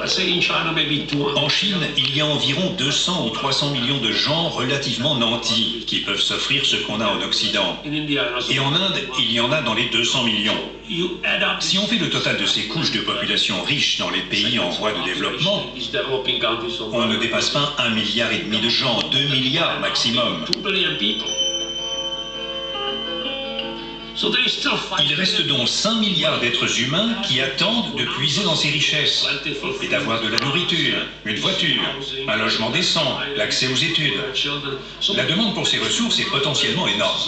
En Chine, il y a environ 200 ou 300 millions de gens relativement nantis qui peuvent s'offrir ce qu'on a en Occident. Et en Inde, il y en a dans les 200 millions. Si on fait le total de ces couches de population riches dans les pays en voie de développement, on ne dépasse pas 1,5 milliard de gens, 2 milliards maximum. Il reste donc 5 milliards d'êtres humains qui attendent de puiser dans ces richesses et d'avoir de la nourriture, une voiture, un logement décent, l'accès aux études. La demande pour ces ressources est potentiellement énorme.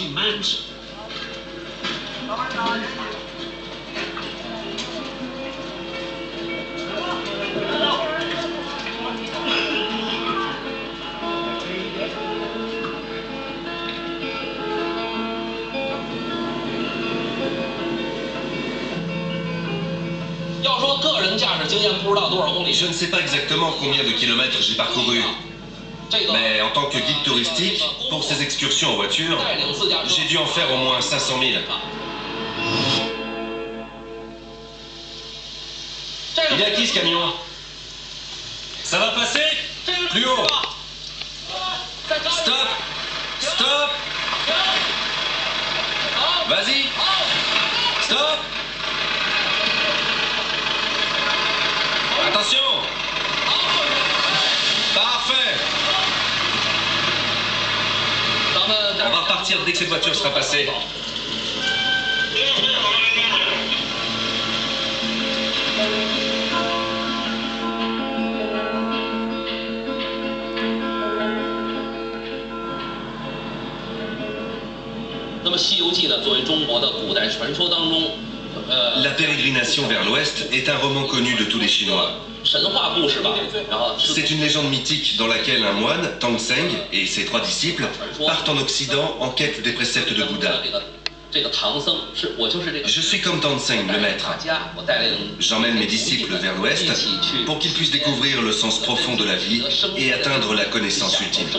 Je ne sais pas exactement combien de kilomètres j'ai parcouru, mais en tant que guide touristique, pour ces excursions en voiture, j'ai dû en faire au moins 500 000. Il est à qui ce camion? Ça va passer? Plus haut. Stop. Stop. Vas-y. Stop. Attention! Parfait! On va repartir dès que cette voiture sera passée. La pérégrination vers l'Ouest est un roman connu de tous les Chinois. C'est une légende mythique dans laquelle un moine, Tang Seng, et ses 3 disciples partent en Occident en quête des préceptes de Bouddha. Je suis comme Tang Seng, le maître. J'emmène mes disciples vers l'Ouest pour qu'ils puissent découvrir le sens profond de la vie et atteindre la connaissance ultime.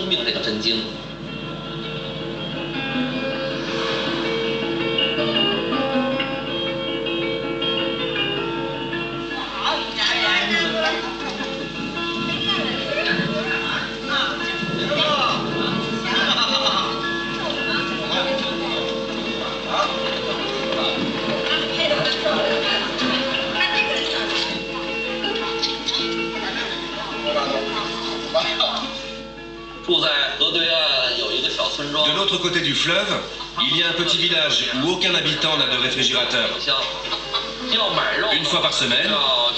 De l'autre côté du fleuve, il y a un petit village où aucun habitant n'a de réfrigérateur. Une fois par semaine,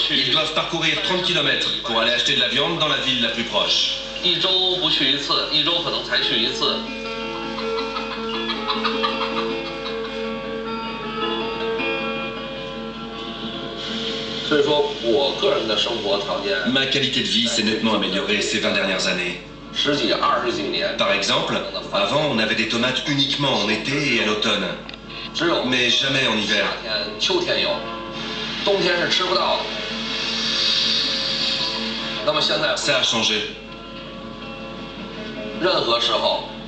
ils doivent parcourir 30 km pour aller acheter de la viande dans la ville la plus proche. Ma qualité de vie s'est nettement améliorée ces 20 dernières années. Par exemple, avant on avait des tomates uniquement en été et à l'automne, mais jamais en hiver. Ça a changé.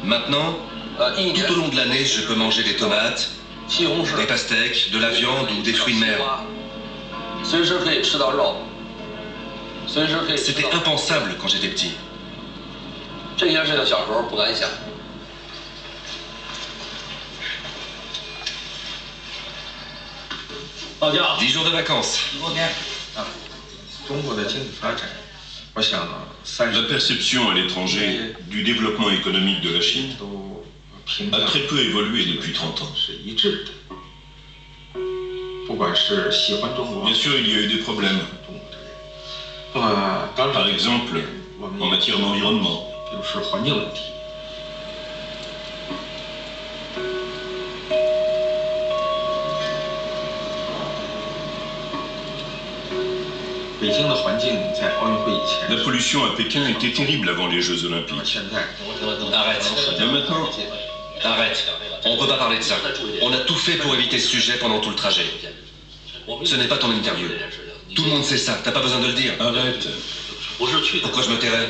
Maintenant, tout au long de l'année, je peux manger des tomates, des pastèques, de la viande ou des fruits de mer. C'était impensable quand j'étais petit. 这件事情小时候不敢想。10 jours de vacances. La perception à l'étranger du développement économique de la Chine a très peu évolué depuis 30 ans. Bien sûr, il y a eu des problèmes. Par exemple, en matière d'environnement. La pollution à Pékin était terrible avant les Jeux Olympiques. Arrête. Mais maintenant... Arrête. On ne peut pas parler de ça. On a tout fait pour éviter ce sujet pendant tout le trajet. Ce n'est pas ton interview. Tout le monde sait ça, t'as pas besoin de le dire. Arrête. Pourquoi je me tairais?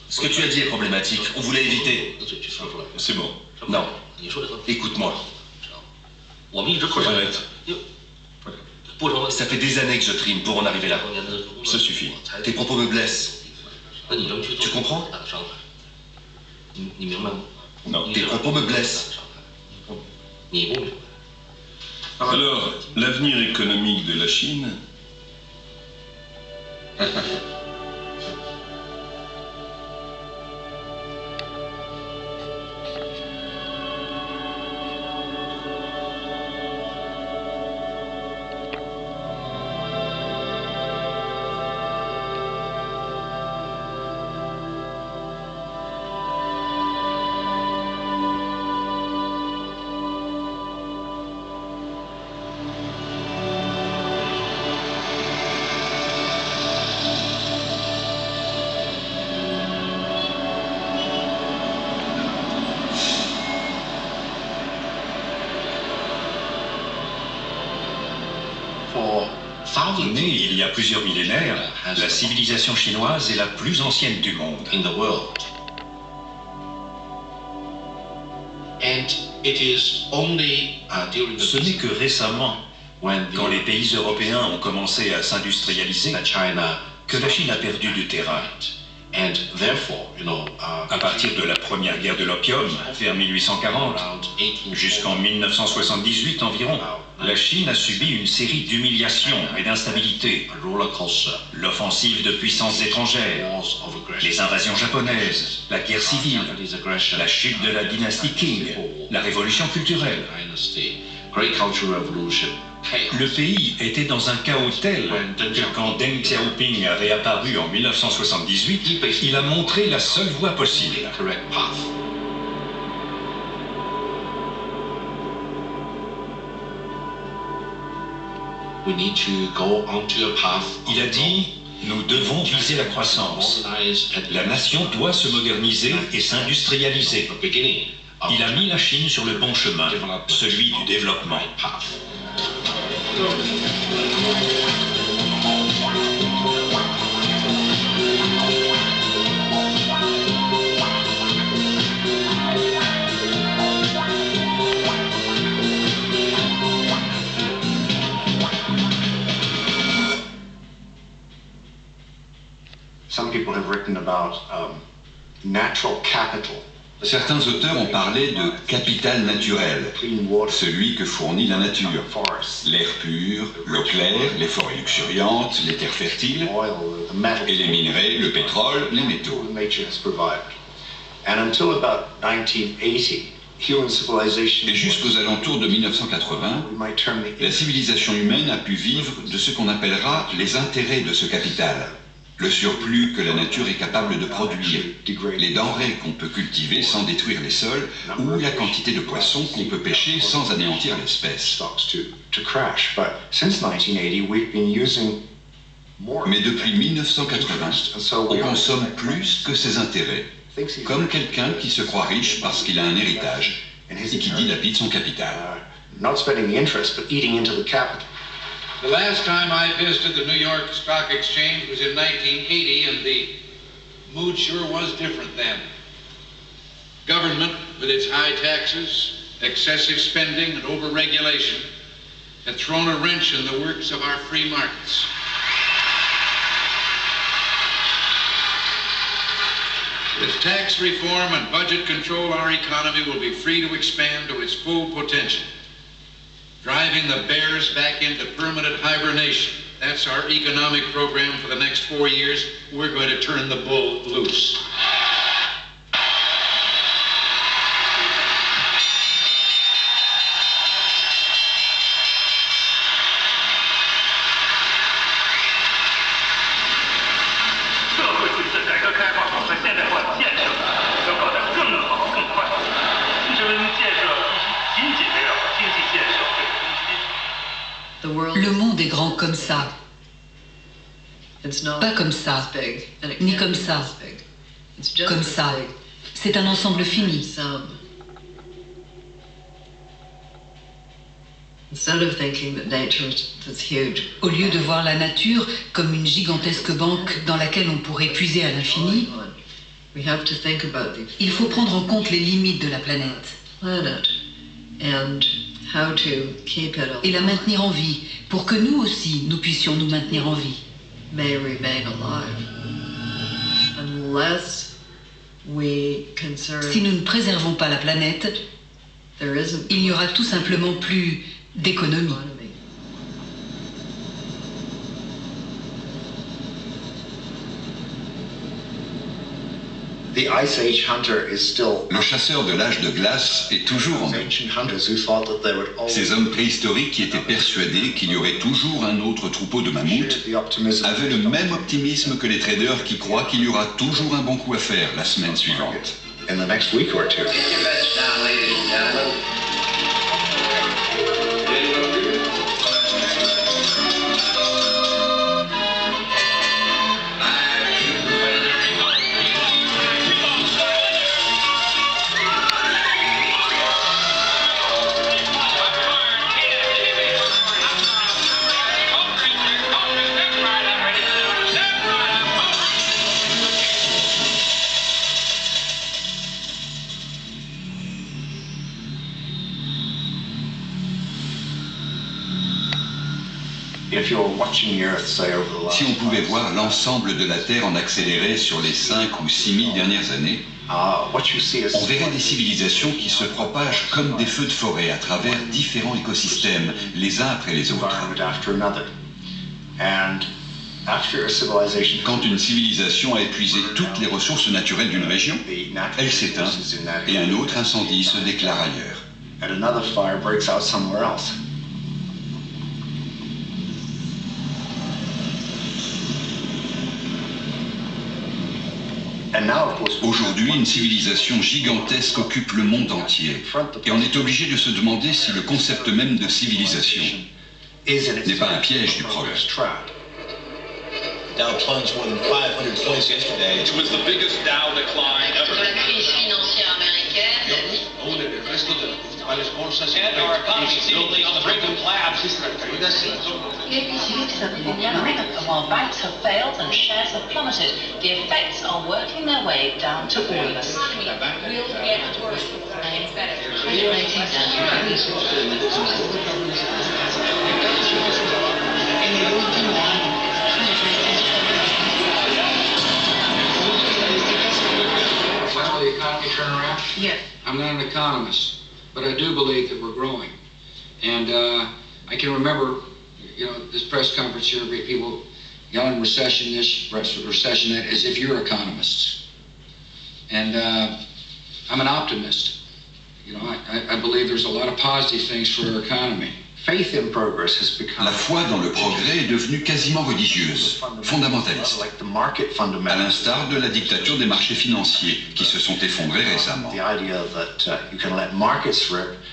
Ce que tu as dit est problématique. On voulait éviter. C'est bon. Non. Écoute-moi. Arrête. Ça fait des années que je trime pour en arriver là. Ça suffit. Tes propos me blessent. Tu comprends? Non. Tes propos me blessent. Alors, l'avenir économique de la Chine... Née il y a plusieurs millénaires, la civilisation chinoise est la plus ancienne du monde. Ce n'est que récemment, quand les pays européens ont commencé à s'industrialiser, que la Chine a perdu du terrain. À partir de la première guerre de l'opium, vers 1840, jusqu'en 1978 environ, la Chine a subi une série d'humiliations et d'instabilités. L'offensive de puissances étrangères, les invasions japonaises, la guerre civile, la chute de la dynastie Qing, la révolution culturelle. Le pays était dans un chaos tel que quand Deng Xiaoping a réapparu en 1978, il a montré la seule voie possible. Il a dit, nous devons viser la croissance. La nation doit se moderniser et s'industrialiser. Il a mis la Chine sur le bon chemin, celui du développement. Some people have written about natural capital. Certains auteurs ont parlé de capital naturel, celui que fournit la nature. L'air pur, l'eau claire, les forêts luxuriantes, les terres fertiles, et les minerais, le pétrole, les métaux. Et jusqu'aux alentours de 1980, la civilisation humaine a pu vivre de ce qu'on appellera les intérêts de ce capital. Le surplus que la nature est capable de produire, les denrées qu'on peut cultiver sans détruire les sols, ou la quantité de poissons qu'on peut pêcher sans anéantir l'espèce. Mais depuis 1980, on consomme plus que ses intérêts, comme quelqu'un qui se croit riche parce qu'il a un héritage, et qui dilapide son capital. The last time I visited the New York Stock Exchange was in 1980, and the mood sure was different then. Government, with its high taxes, excessive spending, and overregulation, had thrown a wrench in the works of our free markets. With tax reform and budget control, our economy will be free to expand to its full potential. Driving the bears back into permanent hibernation. That's our economic program for the next 4 years. We're going to turn the bull loose. Le monde est grand comme ça. Pas comme ça, ni comme ça. Comme ça. C'est un ensemble fini. Au lieu de voir la nature comme une gigantesque banque dans laquelle on pourrait puiser à l'infini, il faut prendre en compte les limites de la planète et la maintenir en vie, pour que nous aussi, nous puissions nous maintenir en vie. Si nous ne préservons pas la planète, il n'y aura tout simplement plus d'économie. Le chasseur de l'âge de glace est toujours en nous. Ces hommes préhistoriques qui étaient persuadés qu'il y aurait toujours un autre troupeau de mammouths avaient le même optimisme que les traders qui croient qu'il y aura toujours un bon coup à faire la semaine suivante. Si on pouvait voir l'ensemble de la Terre en accéléré sur les 5 ou 6 000 dernières années, on verrait des civilisations qui se propagent comme des feux de forêt à travers différents écosystèmes, les uns après les autres. Quand une civilisation a épuisé toutes les ressources naturelles d'une région, elle s'éteint et un autre incendie se déclare ailleurs. Aujourd'hui, une civilisation gigantesque occupe le monde entier. Et on est obligé de se demander si le concept même de civilisation n'est pas un piège du progrès. Dow plunged more than 500 points yesterday. It was the biggest Dow decline ever. De la crise financière américaine. And our economy seemingly on the brink of collapse. While banks have failed and shares have plummeted, the effects are working their way down to all of us. We'll get worse. The economy turn around? Yes. I'm not an economist, but I do believe that we're growing. And I can remember, this press conference here, people yelling recession this, recession that, as if you're economists. And I'm an optimist. I believe there's a lot of positive things for our economy. La foi dans le progrès est devenue quasiment religieuse, fondamentaliste, à l'instar de la dictature des marchés financiers qui se sont effondrés récemment.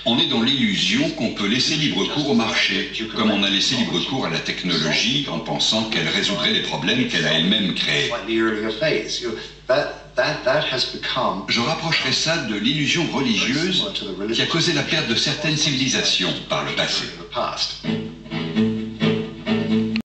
On est dans l'illusion qu'on peut laisser libre cours au marché, comme on a laissé libre cours à la technologie en pensant qu'elle résoudrait les problèmes qu'elle a elle-même créés. Je rapprocherai ça de l'illusion religieuse qui a causé la perte de certaines civilisations par le passé.